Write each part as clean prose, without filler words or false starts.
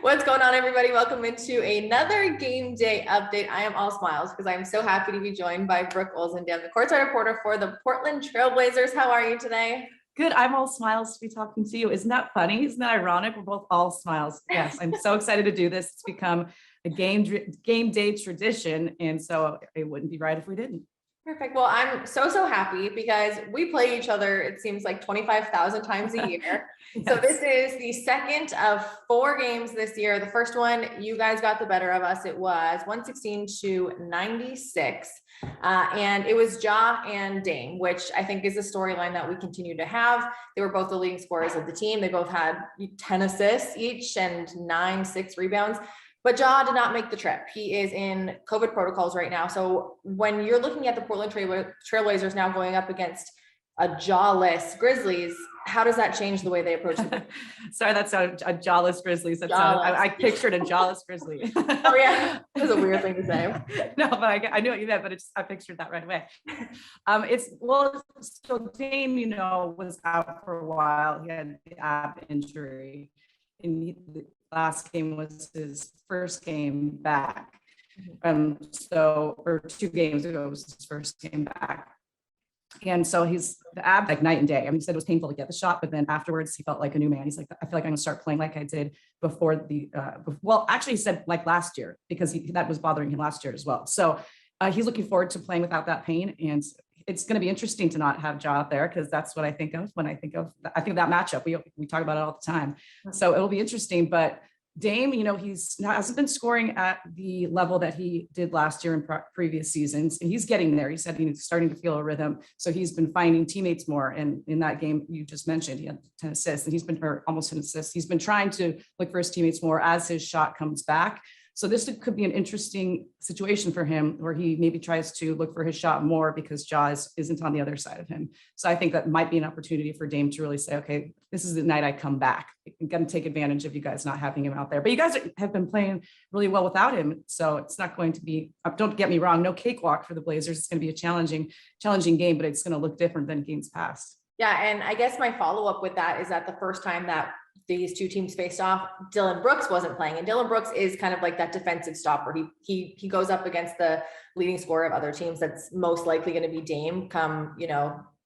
What's going on, everybody? Welcome into another game day update. I am all smiles because I'm so happy to be joined by Brooke Olzendam, the courtside reporter for the Portland Trail Blazers. How are you today? Good. I'm all smiles to be talking to you. Isn't that funny? Isn't that ironic? We're both all smiles. Yes, I'm so excited to do this. It's become a game day tradition, and so it wouldn't be right if we didn't. Perfect. Well, I'm so happy because we play each other, it seems like 25,000 times a year. Yes. So this is the second of 4 games this year. The first one, you guys got the better of us. It was 116-96. And it was Ja and Dame, which I think is a storyline that we continue to have. They were both the leading scorers of the team. They both had 10 assists each and 6 rebounds. But Ja did not make the trip. He is in COVID protocols right now. So when you're looking at the Portland Trailblazers now going up against a Ja-less Grizzlies, how does that change the way they approach it? Sorry, that's a Ja-less Grizzlies. I pictured a Ja-less Grizzly. Oh yeah, that's a weird thing to say. No, but I knew what you meant, but I pictured that right away. So Dame, was out for a while. He had the ab injury, and the last game was his first game back. Or 2 games ago was his first game back. And so he's the ab like night and day. I mean, he said it was painful to get the shot, but then afterwards he felt like a new man. He's like, I feel like I'm gonna start playing like I did before actually he said like last year, because that was bothering him last year as well. So he's looking forward to playing without that pain. And it's going to be interesting to not have Ja out there, because that's what I think of when I think of that matchup. We talk about it all the time. So it'll be interesting. But Dame, hasn't been scoring at the level that he did last year in previous seasons, and he's getting there. He said he's starting to feel a rhythm. So he's been finding teammates more. And in that game you just mentioned, he had 10 assists, and almost 10 assists. He's been trying to look for his teammates more as his shot comes back. So this could be an interesting situation for him, where he maybe tries to look for his shot more because Ja isn't on the other side of him. So I think that might be an opportunity for Dame to really say, okay, this is the night I come back. I'm going to take advantage of you guys not having him out there. But you guys have been playing really well without him. So it's not going to be, don't get me wrong, no cakewalk for the Blazers. It's going to be a challenging game, but it's going to look different than games past. Yeah, and I guess my follow-up with that is that the first time that these two teams faced off, Dillon Brooks wasn't playing, and Dillon Brooks is kind of like that defensive stopper. He goes up against the leading scorer of other teams. That's most likely going to be Dame come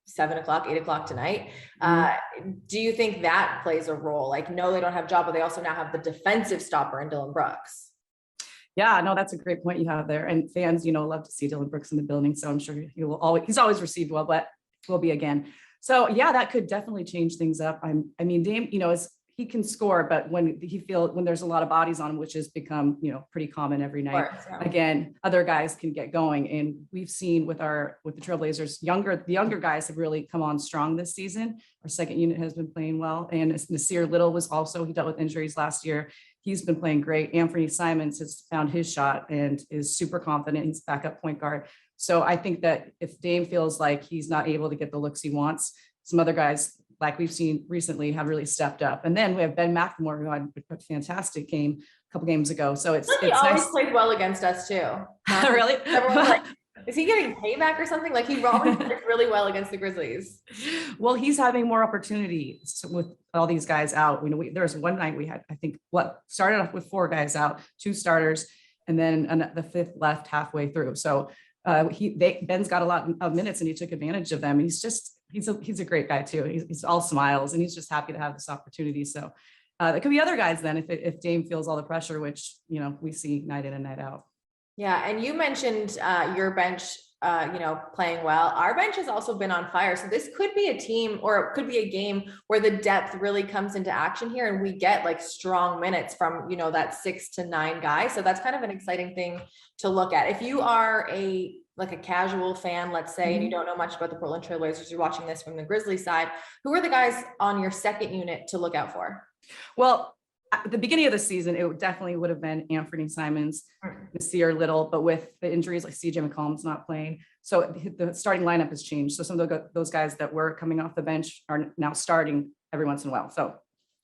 7 o'clock, 8 o'clock tonight. Do you think that plays a role? Like, no, they don't have Ja, but they also now have the defensive stopper in Dillon Brooks. Yeah, no, that's a great point you have there. And fans, love to see Dillon Brooks in the building. So I'm sure he's always received well, but will be again. So yeah, that could definitely change things up. Dame, he can score, but when there's a lot of bodies on him, which has become, pretty common every night, again, other guys can get going. And we've seen with the Trailblazers, the younger guys have really come on strong this season. Our second unit has been playing well. And Nasir Little he dealt with injuries last year. He's been playing great. Anthony Simons has found his shot and is super confident. He's backup point guard. So I think that if Dame feels like he's not able to get the looks he wants, some other guys, like we've seen recently, have really stepped up. And then we have Ben McLemore, who had a fantastic game a couple games ago. So it's always plays well against us too. Really? Everyone's like, is he getting payback or something? Like, he always plays really well against the Grizzlies. Well, he's having more opportunities with all these guys out. There was one night we had, I think, started off with 4 guys out, 2 starters, and then the 5th left halfway through. So Ben's got a lot of minutes, and he took advantage of them. He's a great guy too. He's all smiles, and he's just happy to have this opportunity. So there could be other guys then if Dame feels all the pressure, which we see night in and night out. Yeah, and you mentioned your bench, playing well. Our bench has also been on fire. So this could be a team, or it could be a game where the depth really comes into action here, and we get like strong minutes from that 6 to 9 guys. So that's kind of an exciting thing to look at. If you are a casual fan, let's say, and you don't know much about the Portland Trail Blazers, you're watching this from the Grizzlies side, who are the guys on your second unit to look out for? Well, at the beginning of the season, it definitely would have been Anthony Simons, Nasir Little, but with the injuries, like CJ McCollum's not playing. So the starting lineup has changed. So some of those guys that were coming off the bench are now starting every once in a while. So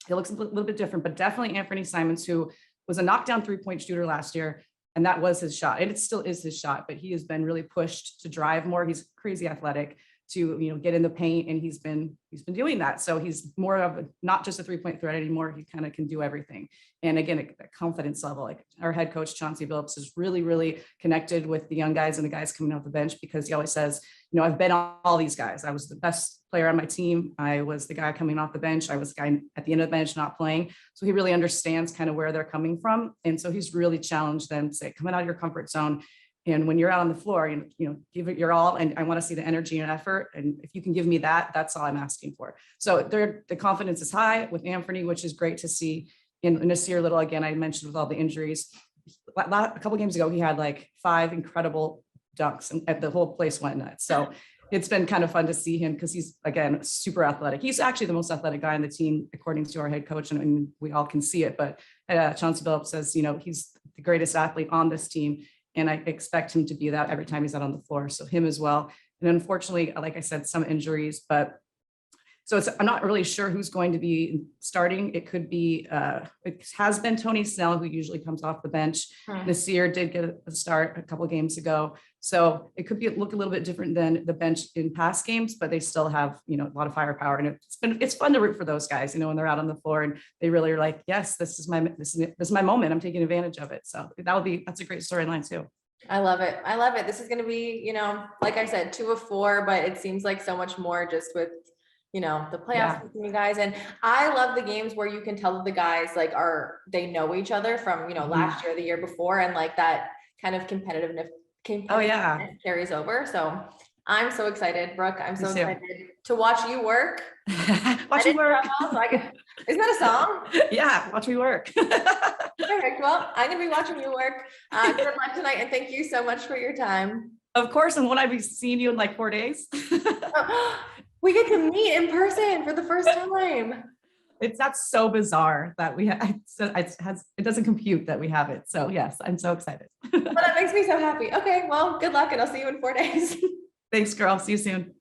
it looks a little bit different, but definitely Anthony Simons, who was a knockdown 3-point shooter last year. And that was his shot. And it still is his shot, but he has been really pushed to drive more. He's crazy athletic. to, get in the paint, and he's been doing that. So he's more of not just a 3-point threat anymore. He kind of can do everything. And again, a confidence level, like our head coach, Chauncey Billups, is really, really connected with the young guys and the guys coming off the bench, because he always says, I've been on all these guys. I was the best player on my team. I was the guy coming off the bench. I was the guy at the end of the bench not playing. So he really understands kind of where they're coming from. And so he's really challenged them to say, come out of your comfort zone. And when you're out on the floor, give it your all. And I want to see the energy and effort. And if you can give me that, that's all I'm asking for. So the confidence is high with Anthony, which is great to see. In Nasir Little, again, I mentioned with all the injuries, a couple games ago, he had like 5 incredible dunks and the whole place went nuts. So it's been kind of fun to see him, because he's, again, super athletic. He's actually the most athletic guy on the team, according to our head coach, and we all can see it. But Chauncey Billups says, he's the greatest athlete on this team. And I expect him to be that every time he's out on the floor. So him as well. And unfortunately, like I said, some injuries, but so I'm not really sure who's going to be starting. It could be, it has been Tony Snell, who usually comes off the bench. Nasir did get a start a couple of games ago. So it could look a little bit different than the bench in past games, but they still have, a lot of firepower. And it's fun to root for those guys, when they're out on the floor and they really are like, yes, this is my moment. I'm taking advantage of it. So that's a great storyline too. I love it. I love it. This is going to be, like I said, 2 of 4, but it seems like so much more just with, the playoffs with you guys. And I love the games where you can tell that the guys they know each other from, last year, the year before, and like that kind of competitiveness carries over. So I'm so excited, Brooke. I'm so excited to watch you work. Watch you work. Isn't that a song? Yeah, watch me work. Perfect. Well, I'm going to be watching you work. Good luck tonight, and thank you so much for your time. Of course. And won't I be seeing you in like 4 days? We get to meet in person for the first time. That's so bizarre that it doesn't compute that we have it. So yes, I'm so excited. Well, that makes me so happy. Okay, well, good luck, and I'll see you in 4 days. Thanks, girl. See you soon.